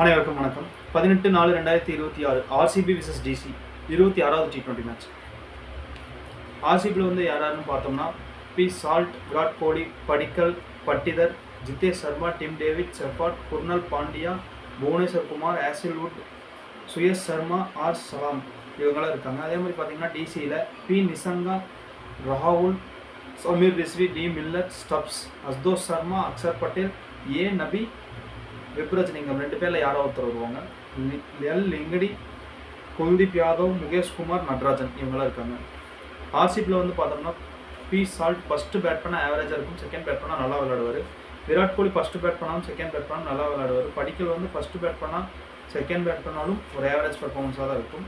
அனைவருக்கும் வணக்கம். 18/4/2026 RCB versus DC 26வது T20 மேட்ச். ஆர்சிபியில் வந்து யாராருன்னு பார்த்தோம்னா P Salt, Virat Kohli, Padikkal, Patidar, Jitesh Sharma, Tim David, Shepherd, Krunal Pandya, Bhuvneshwar Kumar, Hazlewood, Suyash Sharma, R Salam இவங்களாம் இருக்காங்க. அதே மாதிரி பார்த்தீங்கன்னா டிசியில் பி நிசங்கா, ராகுல், Sameer Rizvi, D Miller, Stubbs, Ashutosh Sharma, Axar Patel, A Nabi, விப்ரஜ்லிங்கம் 2 பேரில் யாரோ ஒருத்தர் வருவாங்க. எல் லிங்கடி, குல்தீப் யாதவ், முகேஷ் குமார், நட்ராஜன் இவங்களாம் இருக்காங்க. ஆர்சிபியில் வந்து பார்த்தோம்னா பி சால்ட் ஃபஸ்ட்டு பேட் பண்ணால் ஆவரேஜாக இருக்கும், செகண்ட் பேட் பண்ணால் நல்லா விளையாடுவார். விராட் கோலி ஃபஸ்ட்டு பேட் பண்ணாலும் செகண்ட் பேட் பண்ணாலும் நல்லா விளையாடுவார். படிக்கல் வந்து ஃபஸ்ட்டு பேட் பண்ணால் செகண்ட் பேட் பண்ணாலும் ஒரு ஆவரேஜ் பர்ஃபார்மன்ஸாக தான் இருக்கும்.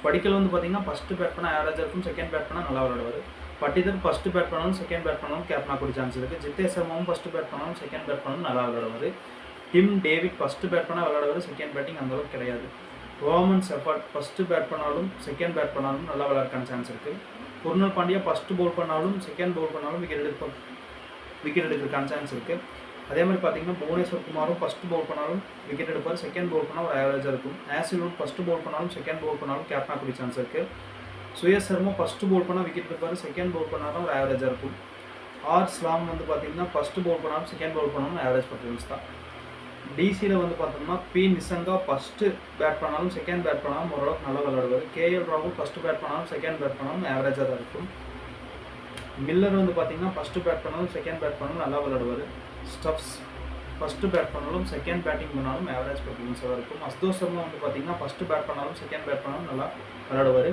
படிக்கல் வந்து பார்த்தீங்கன்னா ஃபஸ்ட்டு பேட் பண்ணால் ஆவரேஜாக இருக்கும், செகண்ட் பேட் பண்ணால் நல்லா விளையாடுவார். பட்டிதர் ஃபஸ்ட்டு பேட் பண்ணாலும் செகண்ட் பேட் பண்ணாலும் கேப்டனா கூட சான்ஸ் இருக்குது. ஜிதேஷ் சர்மாவும் ஃபஸ்ட்டு பேட் பண்ணாலும் செகண்ட் பேட் பண்ணாலும் நல்லா விளையாடுவார். டிம் டேவிட் ஃபஸ்ட்டு பேட் பண்ணால் விளையாடுவார், செகண்ட் பேட்டிங் அந்தளவுக்கு கிடையாது. ரோமன் செஃபாட் ஃபஸ்ட்டு பேட் பண்ணாலும் செகண்ட் பேட் பண்ணாலும் நல்லா விளையாடுறதுக்கான சான்ஸ் இருக்குது. குர்னல் பாண்டியா ஃபஸ்ட்டு பவுல் பண்ணாலும் செகண்ட் பவுல் பண்ணாலும் விக்கெட் எடுக்கிறதுக்கான சான்ஸ் இருக்குது. அதே மாதிரி பார்த்தீங்கன்னா புவனேஸ்வர் குமாரும் ஃபஸ்ட்டு பவுல் பண்ணாலும் விக்கெட் எடுப்பார், செகண்ட் பவுல் பண்ணால் ஒரு ஆவரேஜாக இருக்கும். ஆசில்வுட் ஃபஸ்ட்டு பவுல் பண்ணாலும் செகண்ட் பவுல் பண்ணாலும் கேப்டனா கூட சான்ஸ் இருக்குது. சுயஸ் சர்மா ஃபஸ்ட்டு பவுல் பண்ணால் விக்கெட் எடுப்பார், செகண்ட் பவுல் பண்ணாலும் ஒரு ஆவரேஜாக இருக்கும். ஆர் ஸ்லாம் வந்து பார்த்தீங்கன்னா ஃபஸ்ட்டு பவுல் பண்ணாலும் செகண்ட் பவுல் பண்ணாலும் ஆவரேஜ் பர்ஃபார்மன்ஸ் தான். டிசியில் வந்து பார்த்தோம்னா பி நிசங்கா ஃபஸ்ட்டு பேட் பண்ணாலும் செகண்ட் பேட் பண்ணாலும் ஓரளவுக்கு நல்லா விளையாடுவார். கேஎல் ராகுல் ஃபஸ்ட்டு பேட் பண்ணாலும் செகண்ட் பேட் பண்ணாலும் ஆவரேஜாக தான் இருக்கும். மில்லர் வந்து பார்த்தீங்கன்னா ஃபஸ்ட்டு பேட் பண்ணாலும் செகண்ட் பேட் பண்ணாலும் நல்லா விளையாடுவார். ஸ்டப்ஸ் ஃபஸ்ட்டு பேட் பண்ணாலும் செகண்ட் பேட்டிங் பண்ணாலும் ஆவரேஜ் பர்ஃபார்மன்ஸாக இருக்கும். அஸ்தோஷ் சர்மா வந்து பார்த்தீங்கன்னா ஃபஸ்ட்டு பேட் பண்ணாலும் செகண்ட் பேட் பண்ணாலும் நல்லா விளையாடுவார்.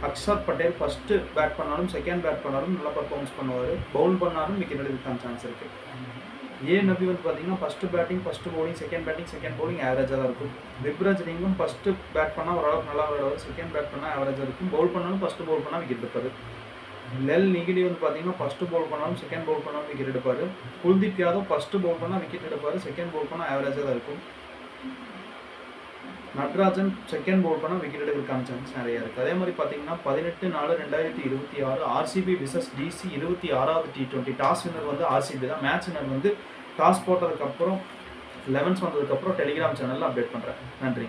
அக்சர் பட்டேல் ஃபஸ்ட்டு பேட் பண்ணாலும் செகண்ட் பேட் பண்ணாலும் நல்லா பர்ஃபார்மன்ஸ் பண்ணுவார். பவுல் பண்ணாலும் விக்கெட் எடுக்கிறதுக்கான சான்ஸ் இருக்குது. ஏ நபி வந்து பார்த்தீங்கன்னா first batting, first bowling, second batting, second bowling ஆவரேஜாக தான் இருக்கும். விப்ரஜ்லிங்கம் ஃபஸ்ட்டு பேட் பண்ணால் ஓரளவுக்கு நல்லா விளையாடுவார், செகண்ட் பேட் பண்ணால் ஆவரேஜாக இருக்கும். பவுல் பண்ணாலும் ஃபஸ்ட்டு பவுல் பண்ணால் விக்கெட் எடுப்பார். லெல் நிகிடி வந்து பார்த்தீங்கன்னா ஃபஸ்ட்டு பவுல் பண்ணாலும் செகண்ட் பவுல் பண்ணாலும் விக்கெட் எடுப்பார். குல்தீப் யாதவ் ஃபஸ்ட்டு பவுல் பண்ணால் விக்கெட் எடுப்பார், செகண்ட் பவுல் பண்ணால் ஆவரேஜாக தான் இருக்கும். நட்ராஜன் செகண்ட் பவுல் பண்ணால் விக்கெட் எடுக்கிறதுக்கான சான்ஸ் நிறையா இருக்குது. அதே மாதிரி பார்த்தீங்கன்னா 18/4/2026 ஆர்சிபி விசஸ் டிசி 26வது T20. டாஸ் வின்னர் வந்து ஆர்சிபி தான். மேட்ச் வின்னர் வந்து டாஸ் போட்டதுக்கப்புறம் 11s வந்ததுக்கப்புறம் டெலிகிராம் சேனலில் அப்டேட் பண்ணுறேன். நன்றி.